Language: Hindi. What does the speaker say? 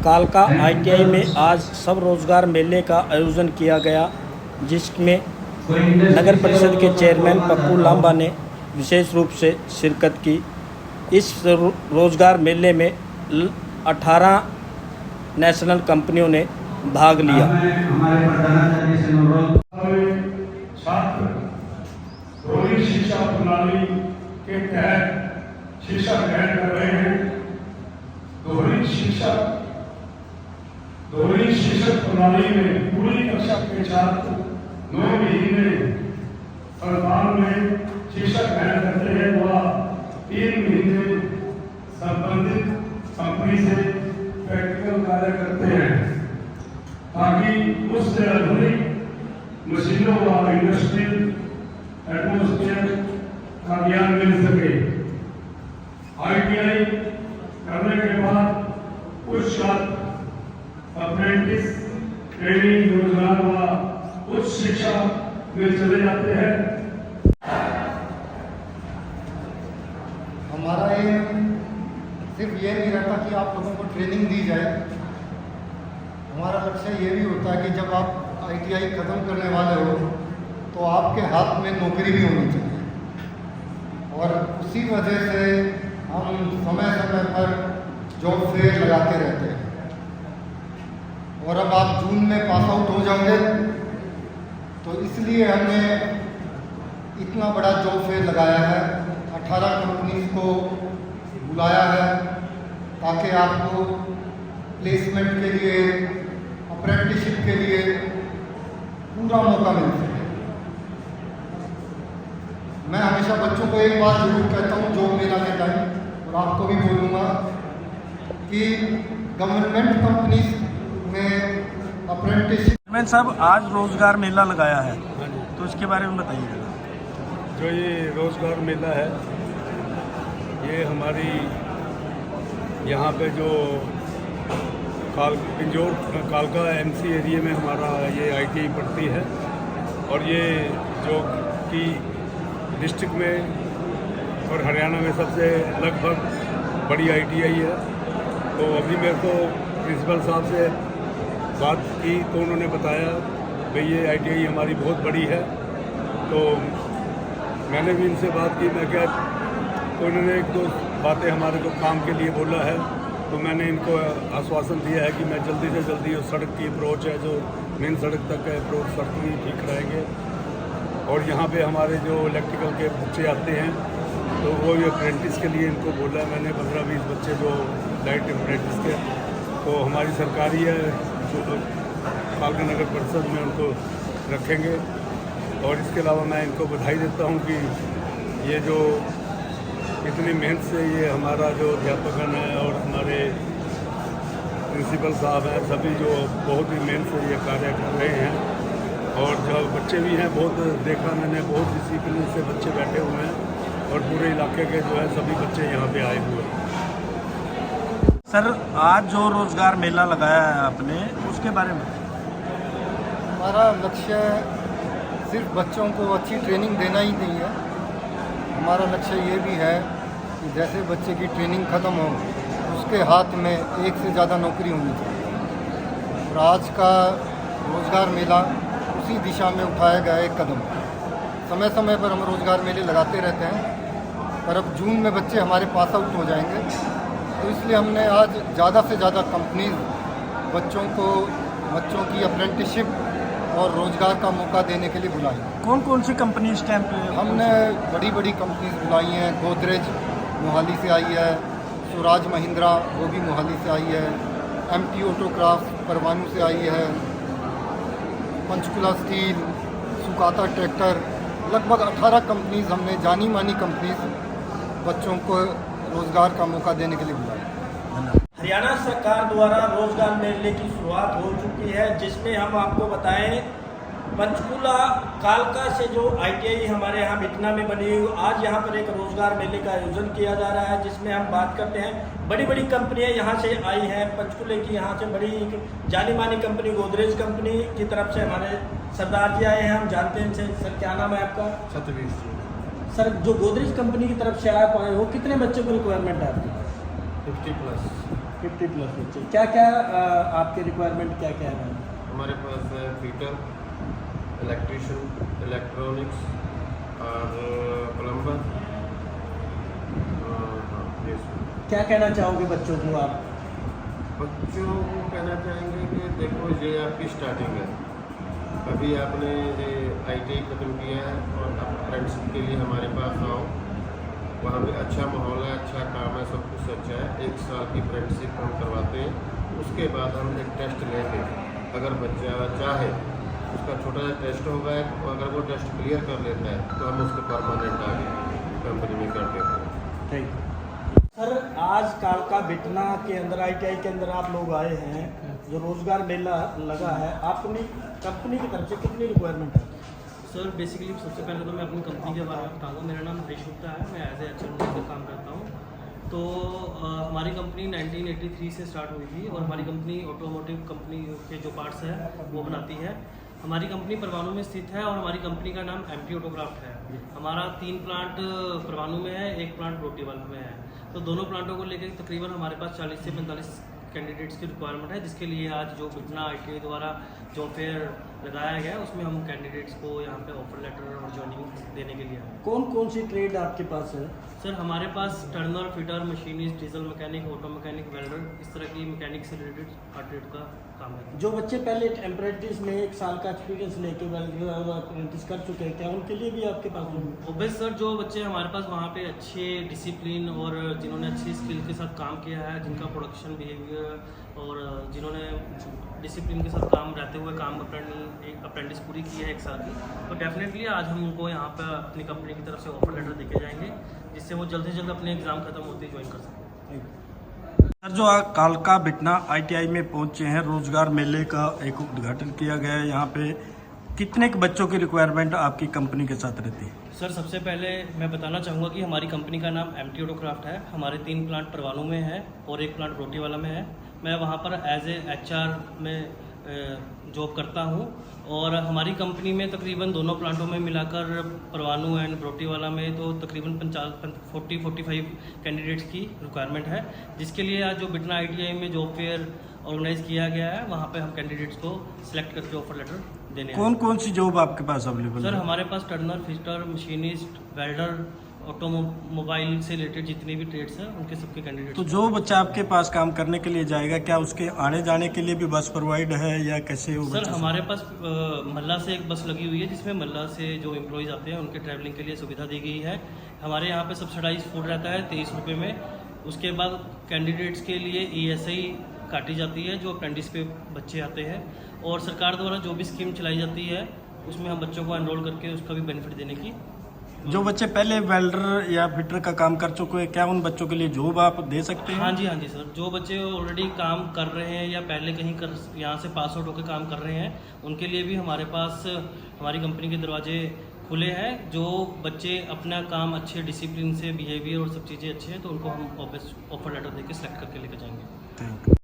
कालका ITI में आज सब रोजगार मेले का आयोजन किया गया, जिसमें नगर परिषद के चेयरमैन पप्पू लांबा ने विशेष रूप से शिरकत की। इस रोजगार मेले में 18 नेशनल कंपनियों ने भाग लिया। हमारे प्रधानाचार्य से अनुरोध छात्र दोहरी शिक्षा प्रणाली के तहत शिक्षा ग्रहण कर रहे हैं। दोहरी शिक्षा प्रणाली में पूरी कक्षा के छात्र 9 महीने संस्थान में शिक्षा ग्रहण करते हैं, वह 3 महीने संबंधित कंपनी से प्रैक्टिकल कार्य करते हैं, ताकि उससे आधुनिक मशीनों व इंडस्ट्रियल एटमॉस्फेयर का ज्ञान मिल सके। ITI करने के बाद कुछ छात्र अप्रेंटिस ट्रेनिंग, रोजगार व उच्च शिक्षा में चले जाते हैं। हमारा एम सिर्फ ये नहीं रहता कि आप लोगों को ट्रेनिंग दी जाए, हमारा लक्ष्य ये भी होता है कि जब आप ITI ख़त्म करने वाले हो तो आपके हाथ में नौकरी भी होनी चाहिए। और उसी वजह से हम समय समय पर जॉब फेयर लगाते रहते हैं। और अब आप जून में पास आउट हो जाओगे, तो इसलिए हमने इतना बड़ा जॉब फेयर लगाया है। 18 कंपनीज को बुलाया है ताकि आपको प्लेसमेंट के लिए, अप्रेंटिसशिप के लिए पूरा मौका मिल सके। मैं हमेशा बच्चों को एक बात जरूर कहता हूँ जॉब मेला के टाइम, और आपको भी बोलूँगा कि गवर्नमेंट कंपनीज में अप्रेंटिसशिप। चेयरमैन साहब, आज रोजगार मेला लगाया है, तो इसके बारे में बताइए। जो ये रोजगार मेला है, ये हमारी यहाँ पे जो पिंजौर कालका MC एरिया में हमारा ये ITI पड़ती है, और ये जो कि डिस्ट्रिक्ट में और हरियाणा में सबसे लगभग बड़ी ITI है। तो अभी मेरे को प्रिंसिपल साहब से बात की तो उन्होंने बताया भाई ये ITI हमारी बहुत बड़ी है। तो मैंने भी इनसे बात की, मैं क्या, तो उन्होंने 1-2 बातें हमारे को काम के लिए बोला है। तो मैंने इनको आश्वासन दिया है कि मैं जल्दी से जल्दी उस सड़क की अप्रोच है, जो मेन सड़क तक है अप्रोच, सड़क भी ठीक कराएंगे। और यहाँ पे हमारे जो इलेक्ट्रिकल के बच्चे आते हैं, तो वो भी अप्रेंटिस के लिए इनको बोला है मैंने, 15-20 बच्चे जो लाइट अप्रेंटिस के, तो हमारी सरकारी है जो कालका नगर परिषद में उनको रखेंगे। और इसके अलावा मैं इनको बधाई देता हूँ कि ये जो इतनी मेहनत से ये हमारा जो अध्यापकगण है और हमारे प्रिंसिपल साहब हैं, सभी जो बहुत ही मेहनत से ये कार्य कर रहे हैं। और जो बच्चे भी हैं, बहुत देखा मैंने, बहुत डिसिप्लिन से बच्चे बैठे हुए हैं, और पूरे इलाके के जो है सभी बच्चे यहाँ पे आए हुए हैं। सर, आज जो रोजगार मेला लगाया है आपने, उसके बारे में। हमारा लक्ष्य सिर्फ बच्चों को अच्छी ट्रेनिंग देना ही नहीं है, हमारा लक्ष्य ये भी है कि जैसे बच्चे की ट्रेनिंग ख़त्म हो, उसके हाथ में एक से ज़्यादा नौकरी होनी चाहिए। और आज का रोज़गार मेला उसी दिशा में उठाया गया एक कदम। समय समय पर हम रोज़गार मेले लगाते रहते हैं, पर अब जून में बच्चे हमारे पास आउट हो जाएंगे, तो इसलिए हमने आज ज़्यादा से ज़्यादा कंपनीज बच्चों की अप्रेंटिसशिप और रोज़गार का मौका देने के लिए बुलाई। कौन कौन सी कंपनी इस टाइम पे? हमने बड़ी बड़ी कंपनीज बुलाई हैं। गोदरेज मोहाली से आई है, स्वराज महिंद्रा वो भी मोहाली से आई है, MT ऑटोक्राफ्ट परवाणू से आई है, पंचकुला स्टील, सुकाता ट्रैक्टर, लगभग 18 कंपनीज हमने, जानी मानी कंपनीज, बच्चों को रोज़गार का मौका देने के लिए बुलाई। हरियाणा सरकार द्वारा रोजगार मेले की शुरुआत हो चुकी है, जिसमें हम आपको बताएं पंचकुला कालका से जो ITI हमारे यहाँ बिकना में बनी हुई, आज यहाँ पर एक रोजगार मेले का आयोजन किया जा रहा है, जिसमें हम बात करते हैं बड़ी बड़ी कंपनियाँ यहाँ से आई हैं। पंचकुले की यहाँ से बड़ी जानी मानी कंपनी गोदरेज कंपनी की तरफ से हमारे सरदार जी आए हैं, हम जानते हैं। सर, क्या नाम है आपका? सतवीर। सर, जो गोदरेज कंपनी की तरफ से आप आए हो, कितने बच्चों को रिक्वायरमेंट है आपकी? 50+। 50+ बच्चे। क्या क्या आपके रिक्वायरमेंट क्या क्या है? हमारे पास है फिटर, इलेक्ट्रिशियन, इलेक्ट्रॉनिक्स और प्लम्बर। क्या कहना चाहोगे बच्चों को आप? बच्चों को कहना चाहेंगे कि देखो ये आपकी स्टार्टिंग है, अभी आपने ये ITI ख़त्म किया है और अप्रेंटिसशिप के लिए हमारे पास आओ। वहाँ पे अच्छा माहौल है, अच्छा काम है, सब कुछ अच्छा है। 1 साल की अप्रेंटिसशिप हम करवाते हैं, उसके बाद हम एक टेस्ट लेंगे। अगर बच्चा चाहे उसका छोटा सा टेस्ट होगा, और अगर वो टेस्ट क्लियर कर लेता है तो हम उसको परमानेंट आगे कंपनी में कर देते हैं। Thank you sir. आज कालका बिटना के अंदर ITI के अंदर आप लोग आए हैं, जो रोजगार मेला लगा है, अपनी कंपनी की तरफ से कितनी रिक्वायरमेंट है? सर बेसिकली सबसे पहले तो मैं अपनी कंपनी के बारे में बताऊँगा। मेरा नाम हरीश गुप्ता है, मैं एज ए HR मैनेजर काम करता हूँ। तो हमारी कंपनी 1983 से स्टार्ट हुई थी और हमारी कंपनी ऑटोमोटिव कंपनी के जो पार्ट्स है वो बनाती है। हमारी कंपनी परवाणू में स्थित है और हमारी कंपनी का नाम MP ऑटोक्राफ्ट है। हमारा 3 प्लांट परवाणू में है, 1 प्लांट रोटीवाला में है। तो दोनों प्लांटों को लेकर तकरीबन हमारे पास 40 से 45 कैंडिडेट्स की रिक्वायरमेंट है, जिसके लिए आज जो बिटना ITI द्वारा जॉब फेयर लगाया गया है उसमें हम कैंडिडेट्स को यहाँ पे ऑफर लेटर और जॉइनिंग देने के लिए आए। कौन कौन सी ट्रेड आपके पास है? सर हमारे पास turner, fitter, machinist, diesel mechanic, auto mechanic, welder, इस तरह की मैकेनिक से रिलेटेड हर ट्रेड का काम है। जो बच्चे पहले अप्रेंटिस में 1 साल का एक्सपीरियंस लेके अप्रेंटिस कर चुके हैं, क्या उनके लिए भी आपके पास है? ओबेस सर, जो बच्चे हमारे पास वहाँ पे अच्छे डिसिप्लिन और जिन्होंने अच्छी स्किल के साथ काम किया है, जिनका प्रोडक्शन बिहेवियर और जिन्होंने डिसिप्लिन के साथ काम रहते हुए अप्रेंटिस पूरी की है 1 साल की, तो डेफिनेटली आज हम उनको यहाँ पर अपनी कंपनी की तरफ से ऑफर लेटर देके जाएंगे, जिससे वो जल्द से जल्द अपने एग्ज़ाम खत्म होते ही ज्वाइन कर सकें। सर जो कालका बिटना ITI में पहुंचे हैं, रोजगार मेले का एक उद्घाटन किया गया है, यहाँ पे कितने के बच्चों की रिक्वायरमेंट आपकी कंपनी के साथ रहती है? सर सबसे पहले मैं बताना चाहूँगा कि हमारी कंपनी का नाम MP ऑटोक्राफ्ट है। हमारे 3 प्लांट परवाणू में है और 1 प्लांट रोटीवाला में है। मैं वहाँ पर एज ए HR में जॉब करता हूँ और हमारी कंपनी में तकरीबन दोनों प्लांटों में मिलाकर परवाणू एंड रोटीवाला में तो तकरीबन 40-45 कैंडिडेट्स की रिक्वायरमेंट है, जिसके लिए आज जो बिटना ITI में जॉब फेयर ऑर्गेनाइज किया गया है वहाँ पे हम कैंडिडेट्स को सिलेक्ट करके ऑफर लेटर देने। कौन कौन सी जॉब आपके पास अवेलेबल सर है? हमारे पास turner, fitter, machinist, welder, automobile से रिलेटेड जितने भी ट्रेड्स हैं उनके सबके कैंडिडेट्स। तो जो बच्चा आपके पास काम करने के लिए जाएगा, क्या उसके आने जाने के लिए भी बस प्रोवाइड है या कैसे वो? सर हमारे पास मल्ला से एक बस लगी हुई है, जिसमें मल्ला से जो एम्प्लॉयज़ आते हैं उनके ट्रैवलिंग के लिए सुविधा दी गई है। हमारे यहाँ पे सब्सिडाइज फूड रहता है 23 रुपये में। उसके बाद कैंडिडेट्स के लिए ESI काटी जाती है जो अप्रेंटिस पे बच्चे आते हैं, और सरकार द्वारा जो भी स्कीम चलाई जाती है उसमें हम बच्चों को एनरोल करके उसका भी बेनिफिट देने की। जो बच्चे पहले वेल्डर या फिटर का काम कर चुके हैं, क्या उन बच्चों के लिए जॉब आप दे सकते हैं? हाँ जी सर, जो बच्चे ऑलरेडी काम कर रहे हैं या पहले कहीं यहाँ से पास आउट होकर काम कर रहे हैं, उनके लिए भी हमारे पास हमारी कंपनी के दरवाजे खुले हैं। जो बच्चे अपना काम अच्छे डिसिप्लिन से, बिहेवियर और सब चीज़ें अच्छे हैं, तो उनको हम ऑफर लेटर देके सिलेक्ट करके लेकर जाएंगे। Thank you.